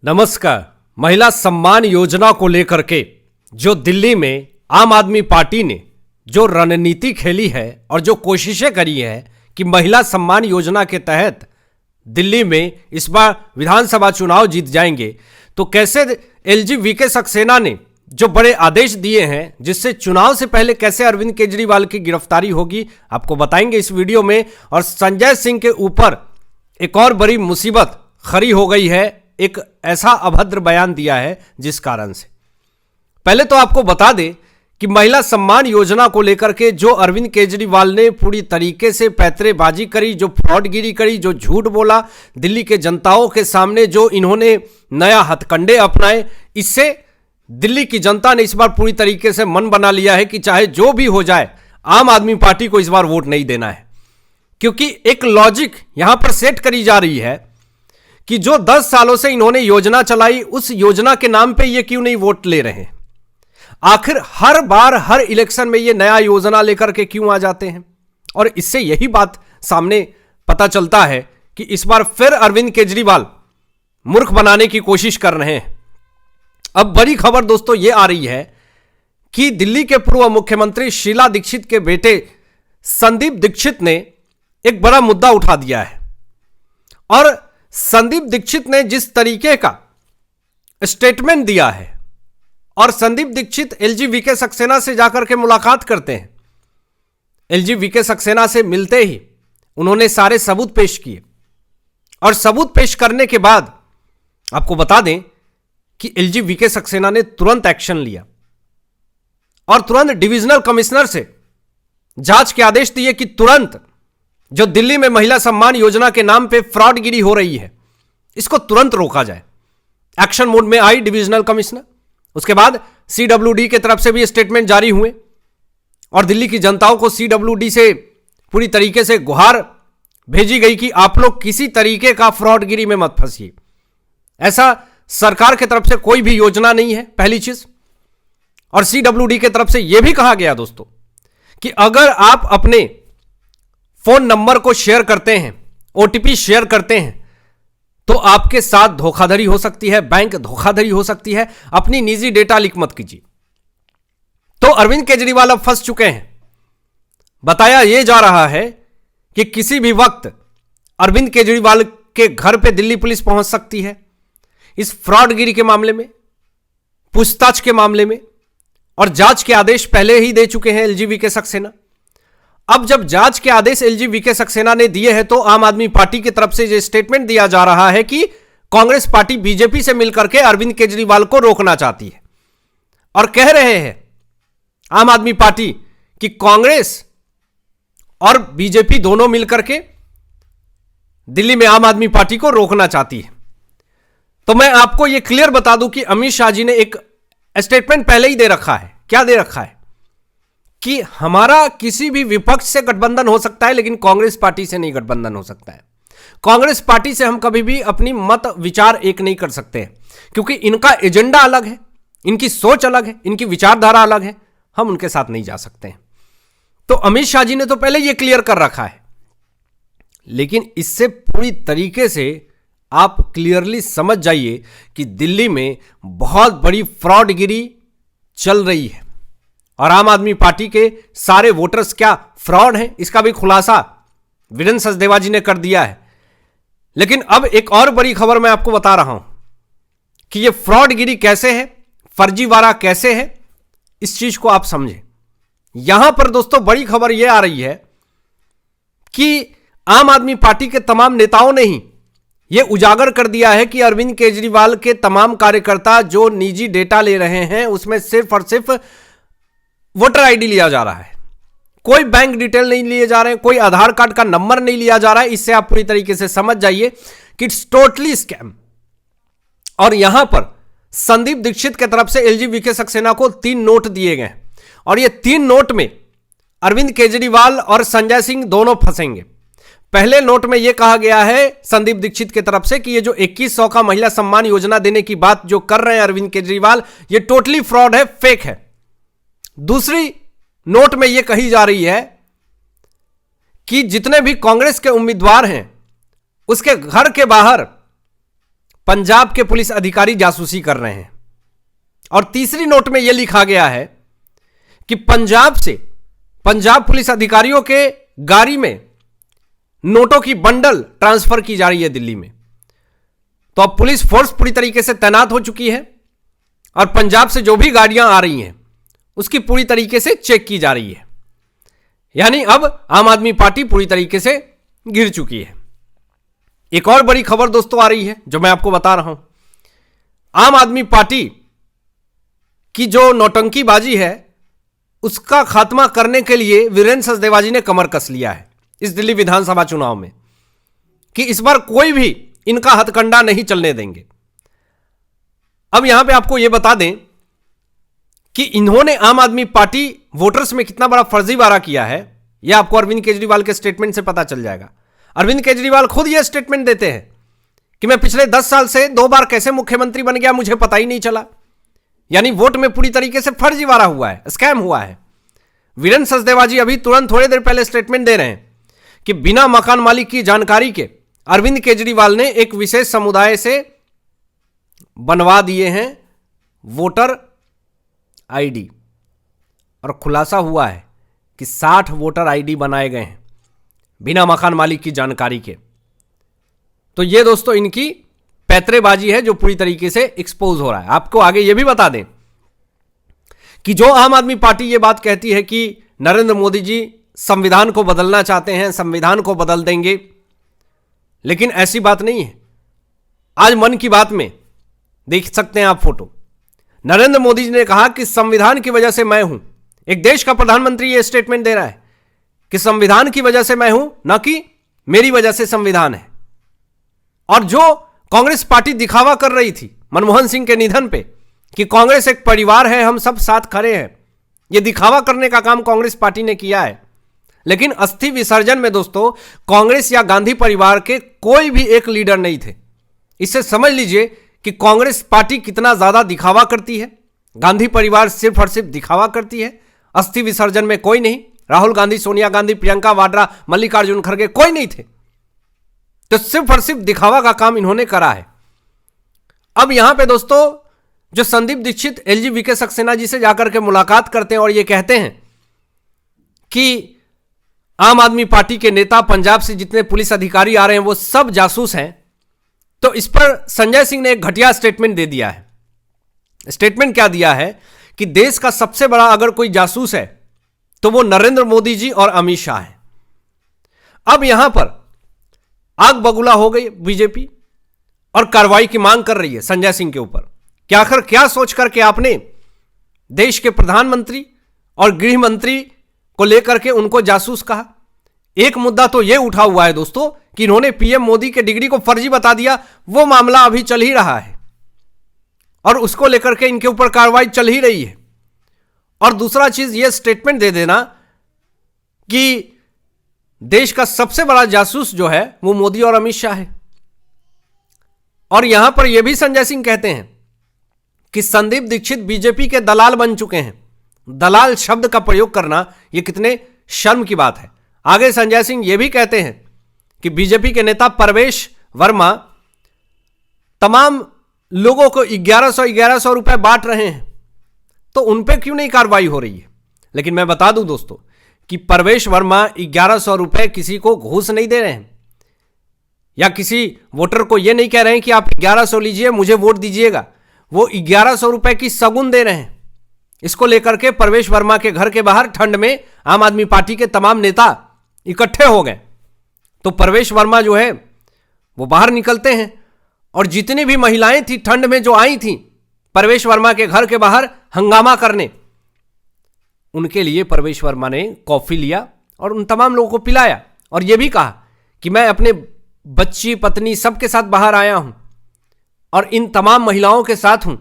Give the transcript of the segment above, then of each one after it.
नमस्कार। महिला सम्मान योजना को लेकर के जो दिल्ली में आम आदमी पार्टी ने जो रणनीति खेली है और जो कोशिशें करी है कि महिला सम्मान योजना के तहत दिल्ली में इस बार विधानसभा चुनाव जीत जाएंगे, तो कैसे एलजी वीके सक्सेना ने जो बड़े आदेश दिए हैं जिससे चुनाव से पहले कैसे अरविंद केजरीवाल की गिरफ्तारी होगी, आपको बताएंगे इस वीडियो में। और संजय सिंह के ऊपर एक और बड़ी मुसीबत खड़ी हो गई है, एक ऐसा अभद्र बयान दिया है जिस कारण से। पहले तो आपको बता दें कि महिला सम्मान योजना को लेकर के जो अरविंद केजरीवाल ने पूरी तरीके से पैंतरेबाजी करी, जो फ्रॉडगिरी करी, जो झूठ बोला दिल्ली के जनताओं के सामने, जो इन्होंने नया हथकंडे अपनाए, इससे दिल्ली की जनता ने इस बार पूरी तरीके से मन बना लिया है कि चाहे जो भी हो जाए आम आदमी पार्टी को इस बार वोट नहीं देना है। क्योंकि एक लॉजिक यहां पर सेट करी जा रही है कि जो 10 सालों से इन्होंने योजना चलाई, उस योजना के नाम पे ये क्यों नहीं वोट ले रहे हैं? आखिर हर बार हर इलेक्शन में ये नया योजना लेकर के क्यों आ जाते हैं? और इससे यही बात सामने पता चलता है कि इस बार फिर अरविंद केजरीवाल मूर्ख बनाने की कोशिश कर रहे हैं। अब बड़ी खबर दोस्तों ये आ रही है कि दिल्ली के पूर्व मुख्यमंत्री शीला दीक्षित के बेटे संदीप दीक्षित ने एक बड़ा मुद्दा उठा दिया है। और संदीप दीक्षित ने जिस तरीके का स्टेटमेंट दिया है, और संदीप दीक्षित एलजी वीके सक्सेना से जाकर के मुलाकात करते हैं। एलजी वीके सक्सेना से मिलते ही उन्होंने सारे सबूत पेश किए, और सबूत पेश करने के बाद आपको बता दें कि एलजी वीके सक्सेना ने तुरंत एक्शन लिया और तुरंत डिविजनल कमिश्नर से जांच के आदेश दिए कि तुरंत जो दिल्ली में महिला सम्मान योजना के नाम पे फ्रॉडगिरी हो रही है, इसको तुरंत रोका जाए। एक्शन मोड में आई डिविजनल कमिश्नर। उसके बाद सीडब्ल्यूडी की तरफ से भी स्टेटमेंट जारी हुए और दिल्ली की जनताओं को सीडब्ल्यूडी से पूरी तरीके से गुहार भेजी गई कि आप लोग किसी तरीके का फ्रॉडगिरी में मत फंसिए। ऐसा सरकार की तरफ से कोई भी योजना नहीं है, पहली चीज। और सीडब्ल्यूडी की तरफ से यह भी कहा गया दोस्तों कि अगर आप अपने फोन नंबर को शेयर करते हैं, ओटीपी शेयर करते हैं, तो आपके साथ धोखाधड़ी हो सकती है, बैंक धोखाधड़ी हो सकती है। अपनी निजी डेटा लीक मत कीजिए। तो अरविंद केजरीवाल अब फंस चुके हैं। बताया यह जा रहा है कि किसी भी वक्त अरविंद केजरीवाल के घर पे दिल्ली पुलिस पहुंच सकती है इस फ्रॉडगिरी के मामले में, पूछताछ के मामले में। और जांच के आदेश पहले ही दे चुके हैं एलजी वीके सक्सेना। अब जब जांच के आदेश एलजी वीके सक्सेना ने दिए हैं, तो आम आदमी पार्टी की तरफ से यह स्टेटमेंट दिया जा रहा है कि कांग्रेस पार्टी बीजेपी से मिलकर के अरविंद केजरीवाल को रोकना चाहती है। और कह रहे हैं आम आदमी पार्टी कि कांग्रेस और बीजेपी दोनों मिलकर के दिल्ली में आम आदमी पार्टी को रोकना चाहती है। तो मैं आपको यह क्लियर बता दूं कि अमित शाह जी ने एक स्टेटमेंट पहले ही दे रखा है। क्या दे रखा है? कि हमारा किसी भी विपक्ष से गठबंधन हो सकता है, लेकिन कांग्रेस पार्टी से नहीं गठबंधन हो सकता है। कांग्रेस पार्टी से हम कभी भी अपनी मत विचार एक नहीं कर सकते हैं, क्योंकि इनका एजेंडा अलग है, इनकी सोच अलग है, इनकी विचारधारा अलग है। हम उनके साथ नहीं जा सकते हैं। तो अमित शाह जी ने तो पहले यह क्लियर कर रखा है। लेकिन इससे पूरी तरीके से आप क्लियरली समझ जाइए कि दिल्ली में बहुत बड़ी फ्रॉडगिरी चल रही है, और आम आदमी पार्टी के सारे वोटर्स क्या फ्रॉड हैं, इसका भी खुलासा वीरेंद्र सचदेवा जी ने कर दिया है। लेकिन अब एक और बड़ी खबर मैं आपको बता रहा हूं कि यह फ्रॉडगिरी कैसे है, फर्जीवाड़ा कैसे है, इस चीज को आप समझें। यहां पर दोस्तों बड़ी खबर यह आ रही है कि आम आदमी पार्टी के तमाम नेताओं ने ही यह उजागर कर दिया है कि अरविंद केजरीवाल के तमाम कार्यकर्ता जो निजी डेटा ले रहे हैं, उसमें सिर्फ और सिर्फ वोटर आईडी लिया जा रहा है। कोई बैंक डिटेल नहीं लिए जा रहे हैं, कोई आधार कार्ड का नंबर नहीं लिया जा रहा है। इससे आप पूरी तरीके से समझ जाइए कि इट्स टोटली स्कैम। और यहां पर संदीप दीक्षित की तरफ से एलजी वीके सक्सेना को 3 नोट दिए गए, और ये 3 नोट में अरविंद केजरीवाल और संजय सिंह दोनों फंसेंगे। पहले नोट में यह कहा गया है संदीप दीक्षित की तरफ से कि ये जो 2100 का महिला सम्मान योजना देने की बात जो कर रहे हैं अरविंद केजरीवाल, ये टोटली फ्रॉड है, फेक है। दूसरी नोट में यह कही जा रही है कि जितने भी कांग्रेस के उम्मीदवार हैं, उसके घर के बाहर पंजाब के पुलिस अधिकारी जासूसी कर रहे हैं। और तीसरी नोट में यह लिखा गया है कि पंजाब पुलिस अधिकारियों के गाड़ी में नोटों की बंडल ट्रांसफर की जा रही है दिल्ली में। तो अब पुलिस फोर्स पूरी तरीके से तैनात हो चुकी है और पंजाब से जो भी गाड़ियां आ रही हैं उसकी पूरी तरीके से चेक की जा रही है। यानी अब आम आदमी पार्टी पूरी तरीके से गिर चुकी है। एक और बड़ी खबर दोस्तों आ रही है जो मैं आपको बता रहा हूं। आम आदमी पार्टी की जो नौटंकीबाजी है उसका खात्मा करने के लिए वीरेंद्र सचदेवा जी ने कमर कस लिया है इस दिल्ली विधानसभा चुनाव में कि इस बार कोई भी इनका हथकंडा नहीं चलने देंगे। अब यहां पे आपको यह बता दें कि इन्होंने आम आदमी पार्टी वोटर्स में कितना बड़ा फर्जीवाड़ा किया है यह आपको अरविंद केजरीवाल के स्टेटमेंट से पता चल जाएगा। अरविंद केजरीवाल खुद यह स्टेटमेंट देते हैं कि मैं पिछले 10 साल से 2 बार कैसे मुख्यमंत्री बन गया मुझे पता ही नहीं चला। यानी वोट में पूरी तरीके से फर्जीवाड़ा हुआ है, स्कैम हुआ है। वीरेंद्र सचदेवा जी अभी तुरंत थोड़ी देर पहले स्टेटमेंट दे रहे हैं कि बिना मकान मालिक की जानकारी के अरविंद केजरीवाल ने एक विशेष समुदाय से बनवा दिए हैं वोटर आईडी। और खुलासा हुआ है कि 60 वोटर आईडी बनाए गए हैं बिना मकान मालिक की जानकारी के। तो ये दोस्तों इनकी पैतरेबाजी है जो पूरी तरीके से एक्सपोज हो रहा है। आपको आगे ये भी बता दें कि जो आम आदमी पार्टी ये बात कहती है कि नरेंद्र मोदी जी संविधान को बदलना चाहते हैं, संविधान को बदल देंगे, लेकिन ऐसी बात नहीं है। आज मन की बात में देख सकते हैं आप फोटो, नरेंद्र मोदी जी ने कहा कि संविधान की वजह से मैं हूं। एक देश का प्रधानमंत्री ये स्टेटमेंट दे रहा है कि संविधान की वजह से मैं हूं, ना कि मेरी वजह से संविधान है। और जो कांग्रेस पार्टी दिखावा कर रही थी मनमोहन सिंह के निधन पे कि कांग्रेस एक परिवार है, हम सब साथ खड़े हैं, यह दिखावा करने का काम कांग्रेस पार्टी ने किया है। लेकिन अस्थि विसर्जन में दोस्तों कांग्रेस या गांधी परिवार के कोई भी एक लीडर नहीं थे। इससे समझ लीजिए कि कांग्रेस पार्टी कितना ज्यादा दिखावा करती है, गांधी परिवार सिर्फ और सिर्फ दिखावा करती है। अस्थि विसर्जन में कोई नहीं, राहुल गांधी, सोनिया गांधी, प्रियंका वाड्रा, मल्लिकार्जुन खड़गे कोई नहीं थे। तो सिर्फ और सिर्फ दिखावा का काम इन्होंने करा है। अब यहां पे दोस्तों जो संदीप दीक्षित एलजी सक्सेना जी से जाकर के मुलाकात करते हैं और ये कहते हैं कि आम आदमी पार्टी के नेता, पंजाब से जितने पुलिस अधिकारी आ रहे हैं वो सब जासूस हैं, तो इस पर संजय सिंह ने एक घटिया स्टेटमेंट दे दिया है। स्टेटमेंट क्या दिया है कि देश का सबसे बड़ा अगर कोई जासूस है तो वो नरेंद्र मोदी जी और अमित शाह है। अब यहां पर आग बबूला हो गई बीजेपी और कार्रवाई की मांग कर रही है संजय सिंह के ऊपर कि आखिर क्या सोच करके आपने देश के प्रधानमंत्री और गृह मंत्री को लेकर के उनको जासूस कहा। एक मुद्दा तो यह उठा हुआ है दोस्तों कि इन्होंने पीएम मोदी के डिग्री को फर्जी बता दिया, वो मामला अभी चल ही रहा है और उसको लेकर के इनके ऊपर कार्रवाई चल ही रही है। और दूसरा चीज यह स्टेटमेंट दे देना कि देश का सबसे बड़ा जासूस जो है वो मोदी और अमित शाह है। और यहां पर यह भी संजय सिंह कहते हैं कि संदीप दीक्षित बीजेपी के दलाल बन चुके हैं। दलाल शब्द का प्रयोग करना यह कितने शर्म की बात है। आगे संजय सिंह यह भी कहते हैं कि बीजेपी के नेता परवेश वर्मा तमाम लोगों को 1100 रुपए बांट रहे हैं, तो उन पे क्यों नहीं कार्रवाई हो रही है। लेकिन मैं बता दूं दोस्तों कि परवेश वर्मा 1100 रुपए किसी को घूस नहीं दे रहे हैं या किसी वोटर को यह नहीं कह रहे हैं कि आप 1100 लीजिए मुझे वोट दीजिएगा। वो 1100 रुपए की सगुन दे रहे हैं। इसको लेकर के परवेश वर्मा के घर के बाहर ठंड में आम आदमी पार्टी के तमाम नेता इकट्ठे हो गए। तो परवेश वर्मा जो है वो बाहर निकलते हैं और जितनी भी महिलाएं थी ठंड में जो आई थी परवेश वर्मा के घर के बाहर हंगामा करने, उनके लिए परवेश वर्मा ने कॉफी लिया और उन तमाम लोगों को पिलाया और यह भी कहा कि मैं अपने बच्ची, पत्नी सबके साथ बाहर आया हूं और इन तमाम महिलाओं के साथ हूं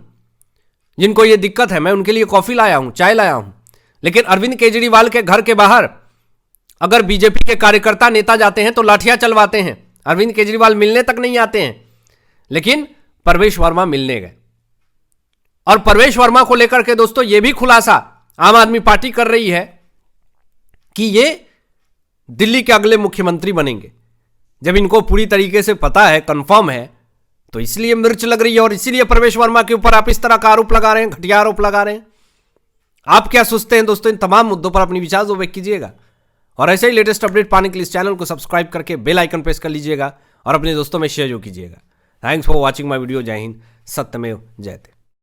जिनको यह दिक्कत है, मैं उनके लिए कॉफी लाया हूं, चाय लाया हूं। लेकिन अरविंद केजरीवाल के घर के बाहर अगर बीजेपी के कार्यकर्ता, नेता जाते हैं तो लाठियां चलवाते हैं। अरविंद केजरीवाल मिलने तक नहीं आते हैं, लेकिन परवेश वर्मा मिलने गए। और परवेश वर्मा को लेकर के दोस्तों यह भी खुलासा आम आदमी पार्टी कर रही है कि ये दिल्ली के अगले मुख्यमंत्री बनेंगे। जब इनको पूरी तरीके से पता है, कंफर्म है, तो इसलिए मिर्च लग रही है और इसीलिए प्रवेश वर्मा के ऊपर आप इस तरह का आरोप लगा रहे हैं, घटिया आरोप लगा रहे हैं। आप क्या सोचते हैं दोस्तों? इन तमाम मुद्दों पर अपनी विचार व्यक्त कीजिएगा और ऐसे ही लेटेस्ट अपडेट पाने के लिए इस चैनल को सब्सक्राइब करके बेल आइकन प्रेस कर लीजिएगा और अपने दोस्तों में शेयर जो कीजिएगा। Thanks for watching my video. जय हिंद, सत्यमेव जयते।